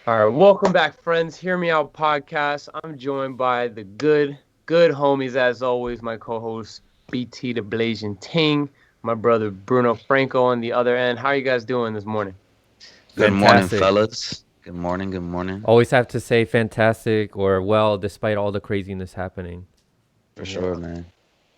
All right, welcome back, friends. Hear Me Out podcast. I'm joined by the good homies as always. My co-host BT the Blasian Ting, my brother Bruno Franco on the other end. How are you guys doing this morning? Good morning, Fantastic. fellas. Good morning. Good morning. Always have to say fantastic or well, despite all the craziness happening. For Yeah, sure, man.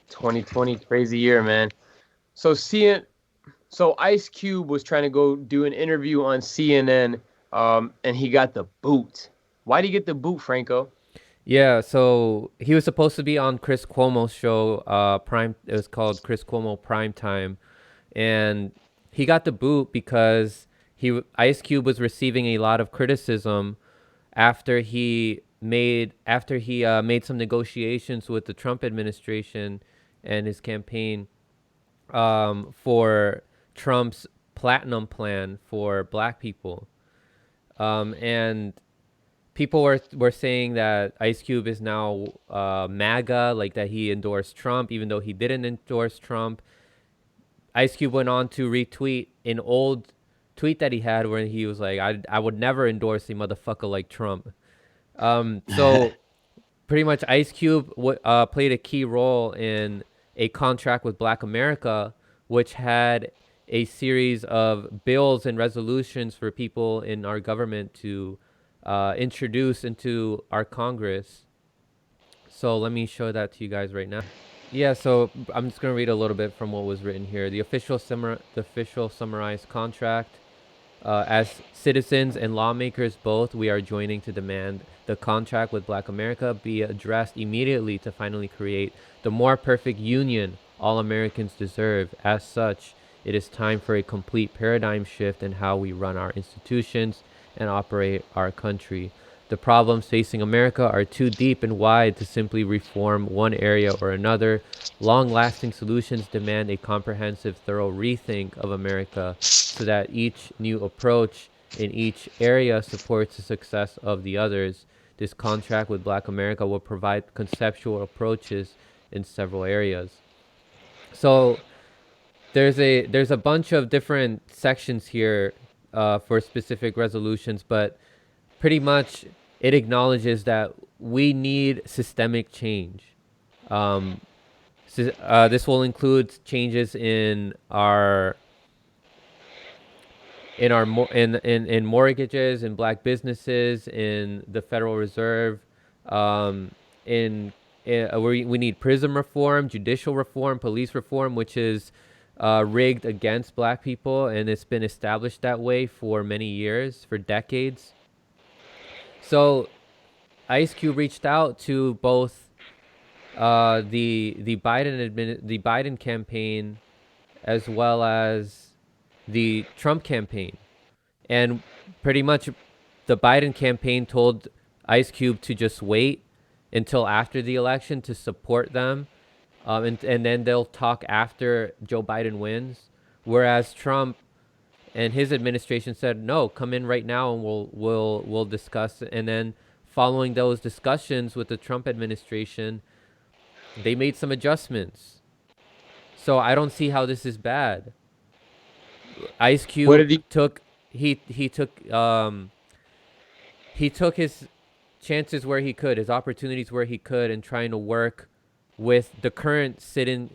2020 crazy year, man. So seeing, so Ice Cube was trying to go do an interview on CNN, and he got the boot. Why did he get the boot, Franco? Yeah, so he was supposed to be on Chris Cuomo's show, Prime. It was called Chris Cuomo Prime Time, and he got the boot because Ice Cube was receiving a lot of criticism after he made some negotiations with the Trump administration and his campaign for Trump's platinum plan for black people. And people were saying that Ice Cube is now MAGA, like that he endorsed Trump, even though he didn't endorse Trump. Ice Cube went on to retweet an old tweet that he had where he was like, I would never endorse a motherfucker like Trump. So pretty much Ice Cube played a key role in a contract with Black America, which had a series of bills and resolutions for people in our government to introduce into our Congress. So let me show that to you guys right now. Yeah, so I'm just gonna read a little bit from what was written here. The official summarized contract. As citizens and lawmakers both, we are joining to demand the contract with Black America be addressed immediately to finally create the more perfect union all Americans deserve. As such, it is time for a complete paradigm shift in how we run our institutions and operate our country. The problems facing America are too deep and wide to simply reform one area or another. Long lasting solutions demand a comprehensive, thorough rethink of America so that each new approach in each area supports the success of the others. This contract with Black America will provide conceptual approaches in several areas. So there's a bunch of different sections here for specific resolutions, but pretty much it acknowledges that we need systemic change. Um, this will include changes in mortgages, in black businesses, in the Federal Reserve, um, in we need prison reform, judicial reform, police reform, which is rigged against black people, and it's been established that way for many years, for decades. So Ice Cube reached out to both the Biden campaign as well as the Trump campaign, and pretty much the Biden campaign told Ice Cube to just wait until after the election to support them, and then they'll talk after Joe Biden wins. Whereas Trump and his administration said, no, come in right now and we'll discuss. And then following those discussions with the Trump administration, they made some adjustments. So I don't see how this is bad. Ice What Cube did he? took he took his chances where he could, his opportunities where he could, and trying to work with the current sitting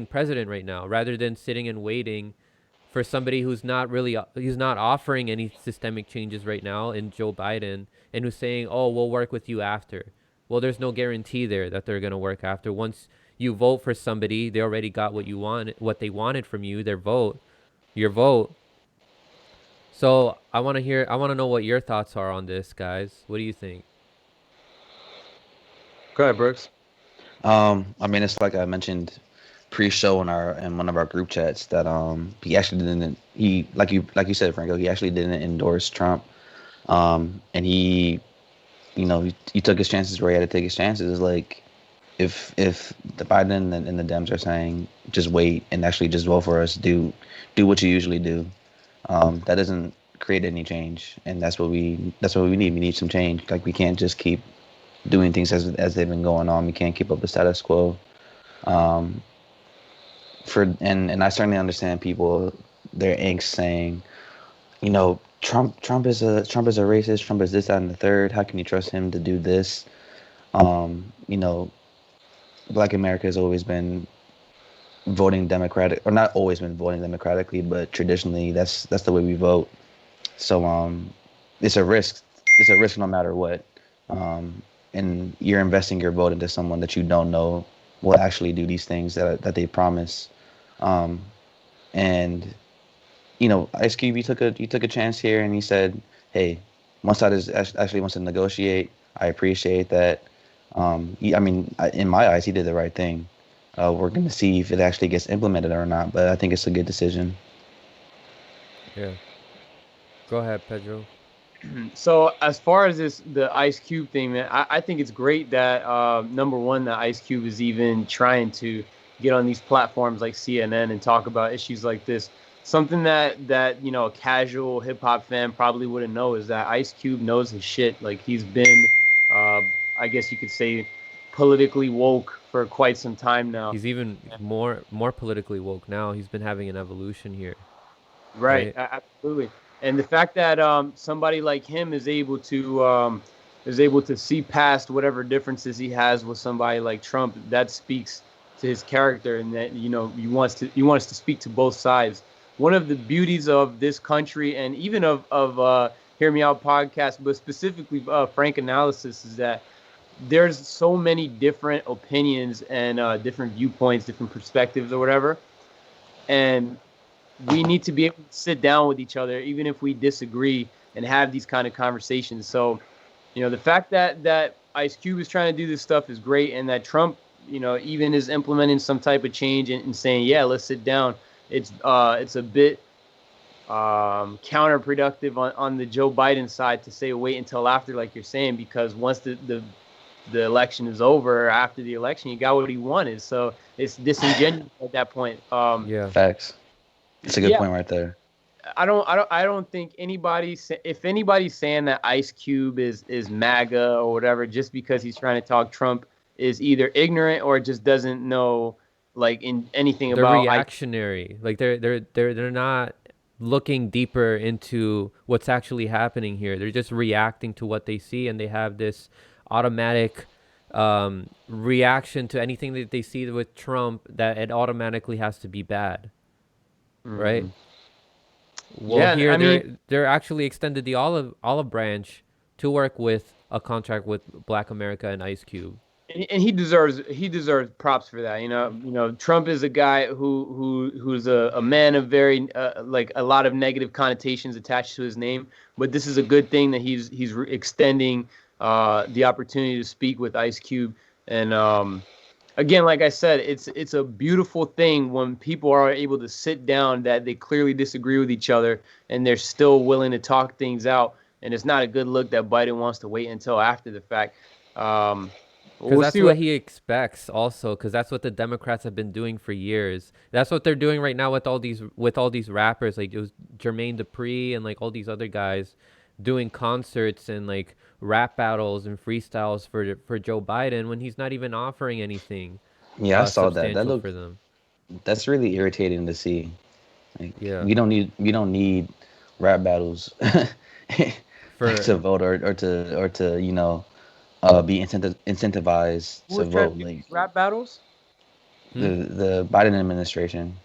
president right now, rather than sitting and waiting for somebody who's not offering any systemic changes right now in Joe Biden, and who's saying, "Oh, we'll work with you after." Well, there's no guarantee there that they're gonna work after. Once you vote for somebody, they already got what they wanted from you, your vote. So I want to know what your thoughts are on this, guys. What do you think? Go ahead, Brooks. I mean, it's like I mentioned pre-show in one of our group chats that he actually didn't he like you said, Franco, he actually didn't endorse Trump. And he took his chances where he had to take his chances. Like if the Biden and the Dems are saying just wait and actually just vote for us, do what you usually do. That doesn't create any change, and that's what we need. We need some change. Like we can't just keep doing things as they've been going on. We can't keep up the status quo. Um, and I certainly understand people their angst saying you know, Trump is a racist. Trump is this, that, and the third. How can you trust him to do this? You know, Black America has always been voting Democratic, or not always been voting democratically, but traditionally that's the way we vote. So it's a risk. It's a risk no matter what. And you're investing your vote into someone that you don't know will actually do these things that they promise. Um, and you know, Ice Cube, you took a chance here, and he said, "Hey, one side is actually wants to negotiate. I appreciate that." I mean, in my eyes, he did the right thing. We're going to see if it actually gets implemented or not, but I think it's a good decision. Yeah. Go ahead, Pedro. So as far as the Ice Cube thing, man, I think it's great that number one, that Ice Cube is even trying to get on these platforms like CNN and talk about issues like this. Something that you know, a casual hip hop fan probably wouldn't know is that Ice Cube knows his shit. Like, he's been, uh, I guess you could say, politically woke for quite some time now. He's even more politically woke now. He's been having an evolution here, Right, right? absolutely. And the fact that somebody like him is able to see past whatever differences he has with somebody like Trump, that speaks to his character, and that, you know, he wants to speak to both sides. One of the beauties of this country, and even of Hear Me Out podcast, but specifically Frank Analysis, is that there's so many different opinions and different viewpoints, different perspectives, or whatever, and we need to be able to sit down with each other, even if we disagree, and have these kind of conversations. So, you know, the fact that Ice Cube is trying to do this stuff is great, and that Trump, you know, even is implementing some type of change and saying, yeah, let's sit down. It's a bit counterproductive on the Joe Biden side to say wait until after, like you're saying, because once the election is over, after the election, he got what he wanted. So it's disingenuous at that point. Yeah. Facts. It's a good Yeah, point right there. I don't think anybody, if anybody's saying that Ice Cube is MAGA or whatever, just because he's trying to talk Trump, is either ignorant or just doesn't know like in anything They're about reactionary. Like they're not looking deeper into what's actually happening here. They're just reacting to what they see, and they have this automatic reaction to anything that they see with Trump, that it automatically has to be bad, right? Mhm. Well, Yeah, and here I mean, they're actually extended the olive branch to work with a contract with Black America and Ice Cube. and he deserves props for that. You know, Trump is a guy who's a man of very like a lot of negative connotations attached to his name, but this is a good thing that extending the opportunity to speak with Ice Cube. And again, like I said, it's a beautiful thing when people are able to sit down that they clearly disagree with each other, and they're still willing to talk things out. And it's not a good look that Biden wants to wait until after the fact. Um, Because we'll that's see what what. he expects, also. Because that's what the Democrats have been doing for years. That's what they're doing right now with all these rappers, like it was Jermaine Dupri and like all these other guys, doing concerts and like rap battles and freestyles for Joe Biden when he's not even offering anything Yeah, I saw that. substantial for them. That's really irritating to see. Like Yeah, we don't need rap battles for to vote or to you know be incentivized Who to was trying to vote. do Like these rap battles? hmm? the Biden administration.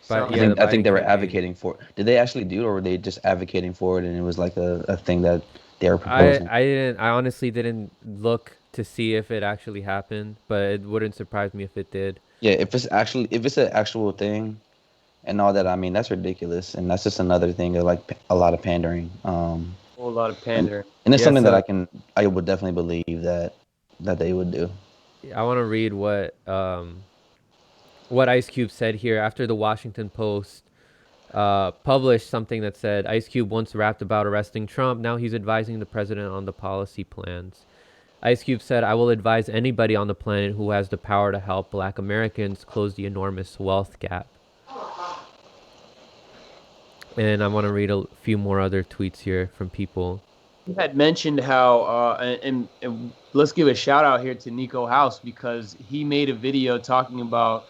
But Sound yeah, the I think Biden they were campaign. advocating for. Did they actually do it, or were they just advocating for it, and it was like a thing that they were proposing? I honestly didn't look to see if it actually happened, but it wouldn't surprise me if it did. Yeah, if it's an actual thing and all that, I mean that's ridiculous, and that's just another thing of like a lot of pandering. a whole lot of And pandering. and it's Yeah, something that so I would definitely believe that they would do. I want to read what Ice Cube said here after the Washington Post published something that said Ice Cube once rapped about arresting Trump. Now he's advising the president on the policy plans. Ice Cube said, I will advise anybody on the planet who has the power to help Black Americans close the enormous wealth gap. And I want to read a few more other tweets here from people. You had mentioned how, and let's give a shout out here to Nico House, because he made a video talking about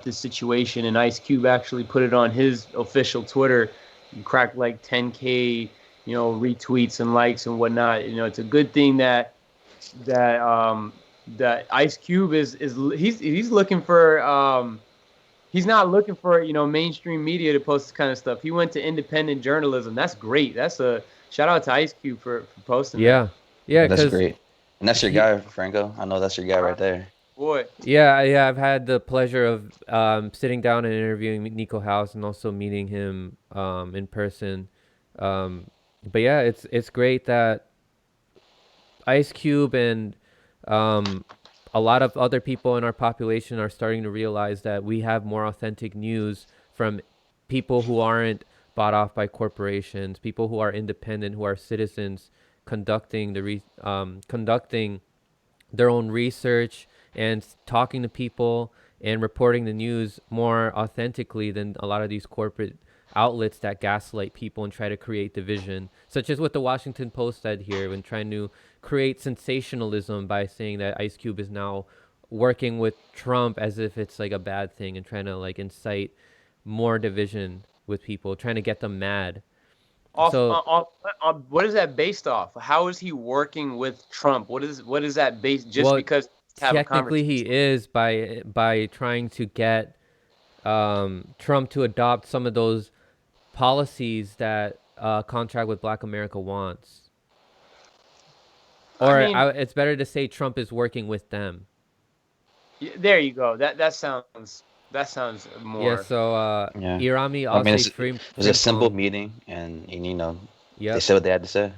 this situation, and Ice Cube actually put it on his official Twitter. crack like 10K, retweets and likes and whatnot. It's a good thing that Ice Cube is he's looking for he's not looking for mainstream media to post this kind of stuff. He went to independent journalism. That's great. That's a shout out to Ice Cube for posting that. Yeah, yeah, Yeah, that's because great. And that's your he, guy, Franco. I know that's your guy right there. Boy, yeah, I've had the pleasure of sitting down and interviewing Nico House and also meeting him in person. Um, but yeah, it's great that Ice Cube and um, a lot of other people in our population are starting to realize that we have more authentic news from people who aren't bought off by corporations, people who are independent, who are citizens conducting conducting their own research and talking to people and reporting the news more authentically than a lot of these corporate outlets that gaslight people and try to create division, such as what the Washington Post said here when trying to create sensationalism by saying that Ice Cube is now working with Trump as if it's like a bad thing and trying to like incite more division with people, trying to get them mad. So what is that based off? How is he working with Trump? What is that based? Just well, because to have a technically he conversation? is by trying to get Trump to adopt some of those policies that contract with Black America wants. I Or mean, it's better to say Trump is working with them. there you go. That sounds Yeah, more. so Yeah. Irami I mean, Alse it was a simple Frimpong. meeting, and they Yep. said what they had to say.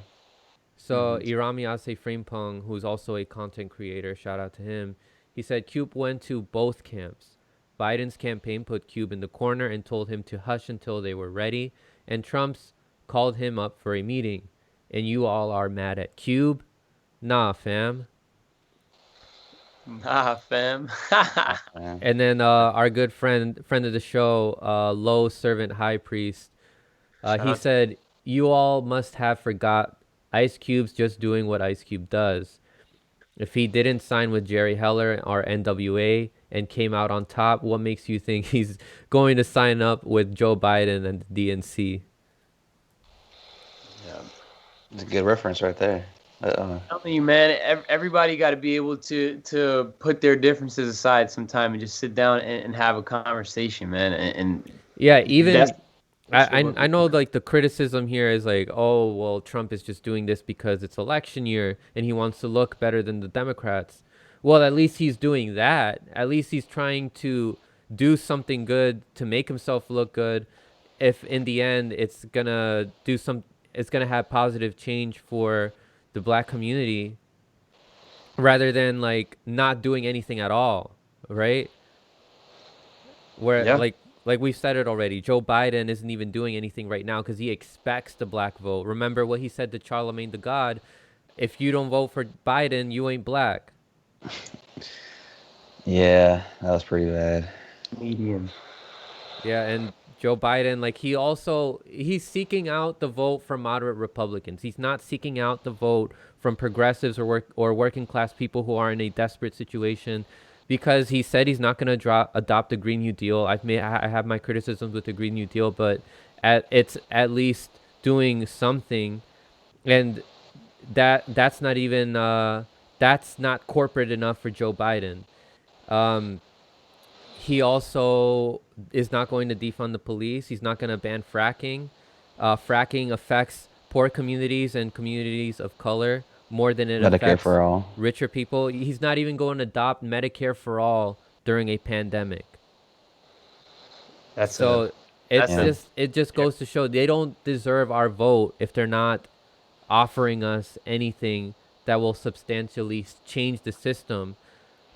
So Irami Alse Frimpong, who's also a content creator, shout out to him. He said Cube went to both camps. Biden's campaign put Cube in the corner and told him to hush until they were ready, and Trump's called him up for a meeting. And you all are mad at Cube? Nah, fam. Nah, fam. Yeah. And then our good friend of the show, Low Servant High Priest, Shout he out. said, "You all must have forgot Ice Cube's just doing what Ice Cube does. If he didn't sign with Jerry Heller or NWA and came out on top, what makes you think he's going to sign up with Joe Biden and the DNC?" Yeah. It's a good reference right there. Telling you, man, everybody got to be able to put their differences aside sometime and just sit down and have a conversation, man. And Yeah, that's even essentially what I know like the criticism here is like, oh well, Trump is just doing this because it's election year and he wants to look better than the Democrats. Well, at least he's doing that. At least he's trying to do something good to make himself look good. If in the end it's gonna have positive change for the black community rather than like not doing anything at all, right? Where yeah. like we've said it already, Joe Biden isn't even doing anything right now because he expects the black vote. Remember what he said to Charlemagne the God: "If you don't vote for Biden, you ain't black." Yeah, that was pretty bad. Medium. Yeah, and Joe Biden, like he's seeking out the vote from moderate Republicans. He's not seeking out the vote from progressives or working class people who are in a desperate situation, because he said he's not going to adopt the Green New Deal. I have my criticisms with the Green New Deal, but it's at least doing something, and that's not even that's not corporate enough for Joe Biden. Um, he also is not going to defund the police. He's not going to ban fracking. Fracking affects poor communities and communities of color more than it Medicare affects for all. richer people. He's not even going to adopt Medicare for all during a pandemic. That's a So it's that's Yeah. a just it just goes to show they don't deserve our vote if they're not offering us anything that will substantially change the system.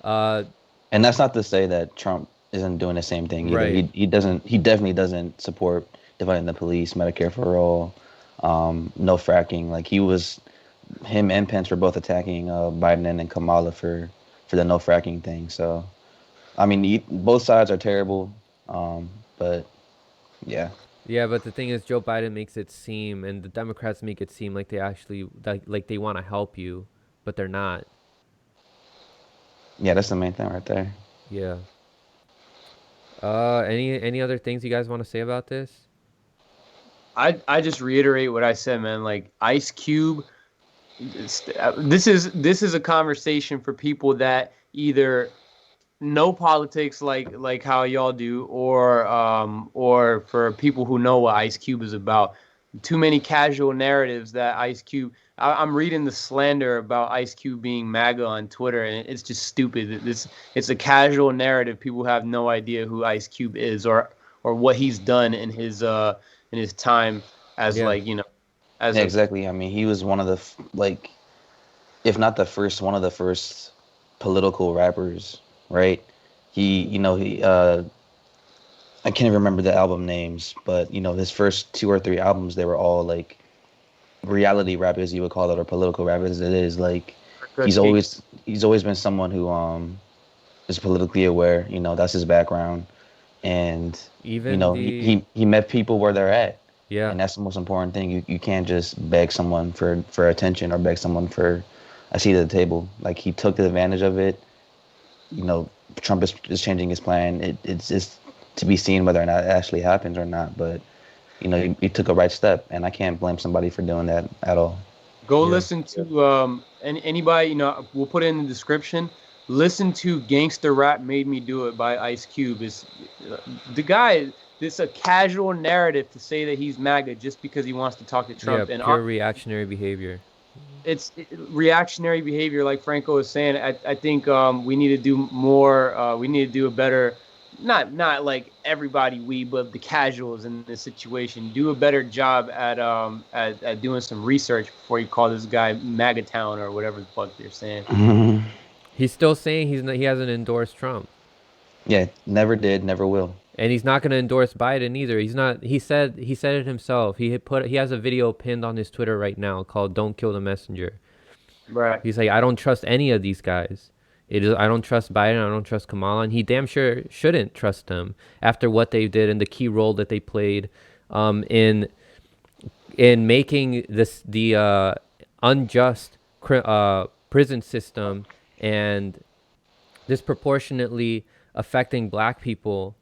Uh, And that's not to say that Trump isn't doing the same thing either. right. He definitely doesn't support dividing the police, Medicare for all, no fracking. Like him and Pence were both attacking Biden and Kamala for the no fracking thing. So I mean, both sides are terrible, but yeah, Yeah, but the thing is, Joe Biden makes it seem, and the Democrats make it seem like they actually like they want to help you, but they're not. yeah, that's the main thing right there. Yeah. Any other things you guys want to say about this? I just reiterate what I said, man. Like Ice Cube, this is a conversation for people that either know politics like how y'all do, or for people who know what Ice Cube is about. Too many casual narratives that Ice Cube. I'm reading the slander about Ice Cube being MAGA on Twitter, and it's just stupid. It's a casual narrative. People have no idea who Ice Cube is or what he's done in his time as Yeah. like, you know, as Yeah, a, exactly. I mean, he was one of the like, if not the first, one of the first political rappers, right? He, you know, I can't even remember the album names, but you know, his first 2 or 3 albums, they were all like reality rap, as you would call it, or political rap, as it is. Like, he's always been someone who is politically aware. You know, that's his background, and you Even know, the he met people where they're at, yeah. and that's the most important thing. You can't just beg someone for attention or beg someone for a seat at the table. Like, he took advantage of it. You know, Trump is changing his plan. It's just to be seen whether or not it actually happens or not. But you know, he took a right step, and I can't blame somebody for doing that at all. Go Yeah. listen to anybody, you know, we'll put it in the description. Listen to Gangster Rap Made Me Do It by Ice Cube. Is the guy, it's a casual narrative to say that he's MAGA just because he wants to talk to Trump. Yeah, And pure reactionary behavior. it's reactionary behavior, like Franco was saying. I think we need to do more. We need to do a better, not like everybody, but the casuals in this situation, do a better job at doing some research before you call this guy MAGA Town or whatever the fuck they're saying. He's still saying he hasn't endorsed Trump. Yeah, never did, never will. And he's not going to endorse Biden either. He's not. He said it himself. He has a video pinned on his Twitter right now called "Don't Kill the Messenger." Right. He's like, I don't trust any of these guys. I don't trust Biden. I don't trust Kamala, and he damn sure shouldn't trust them after what they did and the key role that they played in making the unjust prison system and disproportionately affecting black people.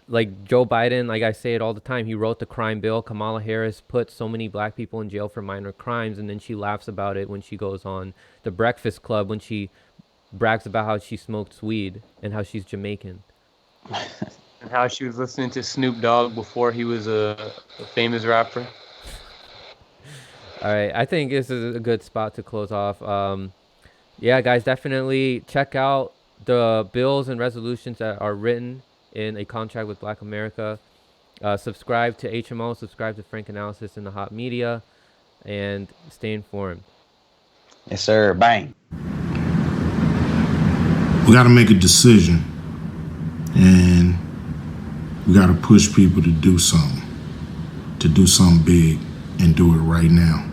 Like Joe Biden, like I say it all the time, he wrote the crime bill. Kamala Harris put so many black people in jail for minor crimes, and then she laughs about it when she goes on The Breakfast Club when she brags about how she smokes weed and how she's Jamaican. And how she was listening to Snoop Dogg before he was a famous rapper. All right, I think this is a good spot to close off. Yeah, guys, definitely check out the bills and resolutions that are written in a contract with Black America. Subscribe to HMO, subscribe to Frank Analysis in the Hot Media, and stay informed. Yes, sir. Bang. We got to make a decision, and we got to push people to do something big, and do it right now.